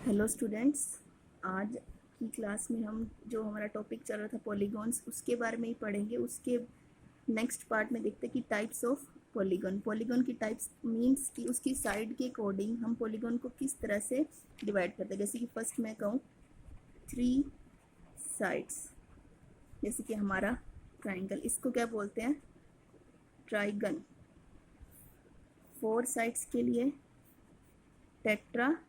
Hello students, आज की class में हम जो हमारा टॉपिक चल रहा था पॉलीगॉन्स, उसके बारे में ही पढ़ेंगे। उसके नेक्स्ट पार्ट में देखते हैं कि टाइप्स ऑफ पॉलीगॉन। पॉलीगॉन की टाइप्स मींस कि उसकी साइड के अकॉर्डिंग हम पॉलीगॉन को किस तरह से डिवाइड करते हैं। जैसे कि फर्स्ट मैं कहूँ 3 साइड्स, जैसे कि हमारा ट्राइंगल, इसको क्या बोलते हैं? ट्राइगन। 4 साइड्स के लिए टेट्रागन।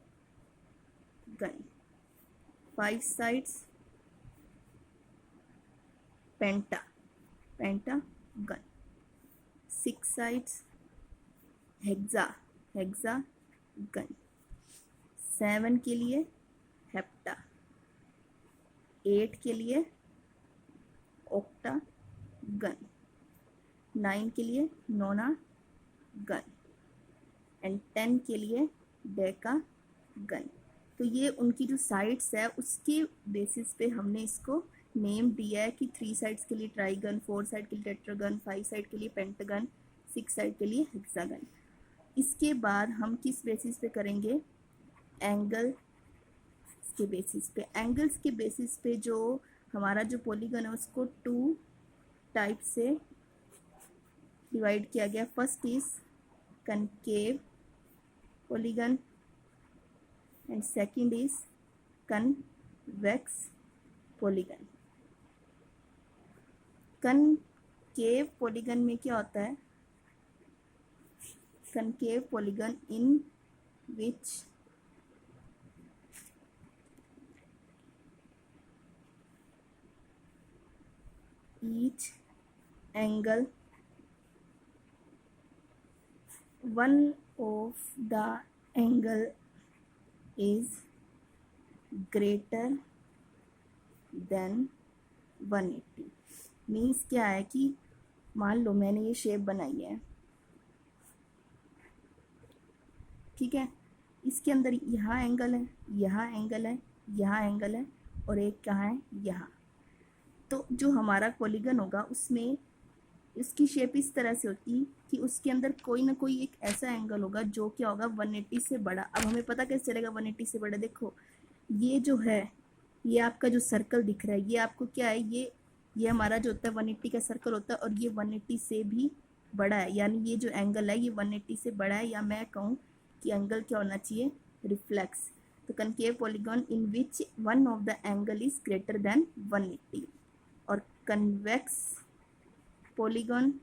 5 साइड्स पेंटागन। 6 sides hexagon. 7 के लिए हेप्टा। 8 के लिए ऑक्टागन। 9 के लिए नोनागन एंड 10 के लिए डेकागन। तो ये उनकी जो साइड्स है उसके बेसिस पे हमने इसको नेम दिया है कि 3 साइड्स के लिए ट्राइगन, 4 साइड के लिए टेट्रागन, 5 साइड के लिए पेंटागन, 6 साइड के लिए हेक्सागन। इसके बाद हम किस बेसिस पे करेंगे? एंगल के बेसिस पे। एंगल्स के बेसिस पे जो हमारा जो पॉलीगन है उसको 2 टाइप से डिवाइड किया गया। First is concave polygon and second is convex polygon. Concave polygon में क्या होता है? concave polygon in which each angle, one of the angle is greater than 180। Means क्या है कि मान लो मैंने ये शेप बनाई है, ठीक है, इसके अंदर यहाँ एंगल है, यहाँ एंगल है, यहाँ एंगल है और एक कहाँ है? यहाँ। तो जो हमारा पॉलीगन होगा उसमें इसकी शेप इस तरह से होती कि उसके अंदर कोई ना कोई एक ऐसा एंगल होगा जो क्या होगा 180 से बड़ा। अब हमें पता कैसे चलेगा 180 से बड़ा? देखो ये जो है, ये आपका जो सर्कल दिख रहा है ये आपको क्या है? ये हमारा जो होता है 180 का सर्कल होता है और ये 180 से भी बड़ा है, यानी ये जो एंगल है ये 180 से बड़ा है। या मैं कहूँ कि एंगल क्या होना चाहिए? रिफ्लेक्स। तो concave polygon in which one of the angle is greater than 180। और convex polygon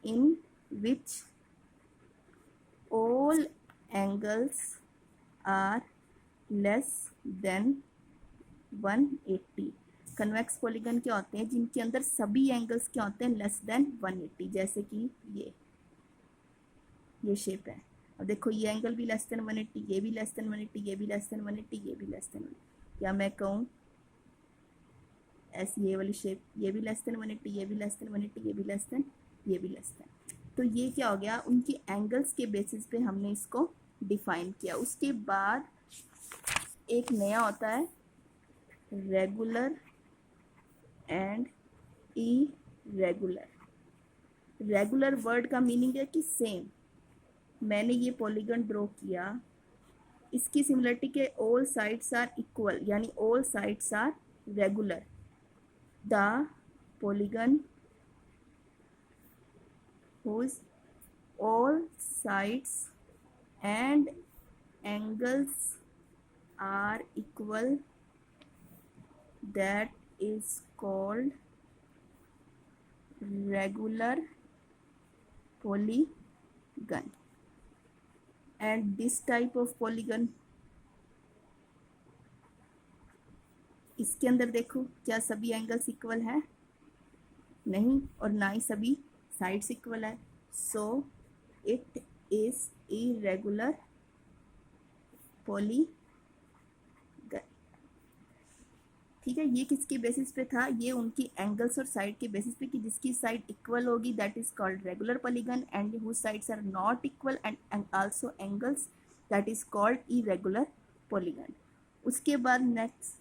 in which all angles are less than 180। Convex polygon क्या होते हैं? जिनके अंदर सभी एंगल्स क्या होते हैं? Less than 180। जैसे कि ये शेप है। अब देखो ये एंगल भी लेस देन 180, ये भी लेस देन 180, ये भी लेस देन 180, ये भी लेस देन 180। या मैं कहूँ ऐसी ये वाली शेप, ये भी लेस देन 180, ये भी लेस देन 180, ये भी लेस देन, ये भी लेस देन। तो ये क्या हो गया? उनकी एंगल्स के बेसिस पे हमने इसको डिफाइन किया। उसके बाद एक नया होता है regular and irregular. Regular word का मीनिंग है कि सेम। मैंने ये पॉलीगन ड्रॉ किया, इसकी सिमिलरिटी के ऑल साइड्स आर इक्वल, यानी all sides are regular. The polygon whose all sides and angles are equal, that is called regular polygon। And this type of polygon, इसके अंदर देखो क्या सभी एंगल्स इक्वल है? नहीं, और ना ही सभी साइड्स इक्वल है। So it is irregular polygon. ठीक है, ये किसके बेसिस पे था? ये उनकी एंगल्स और साइड के बेसिस पे कि जिसकी साइड इक्वल होगी that is called regular polygon and whose sides are not equal and also angles that is called irregular polygon. उसके बाद नेक्स्ट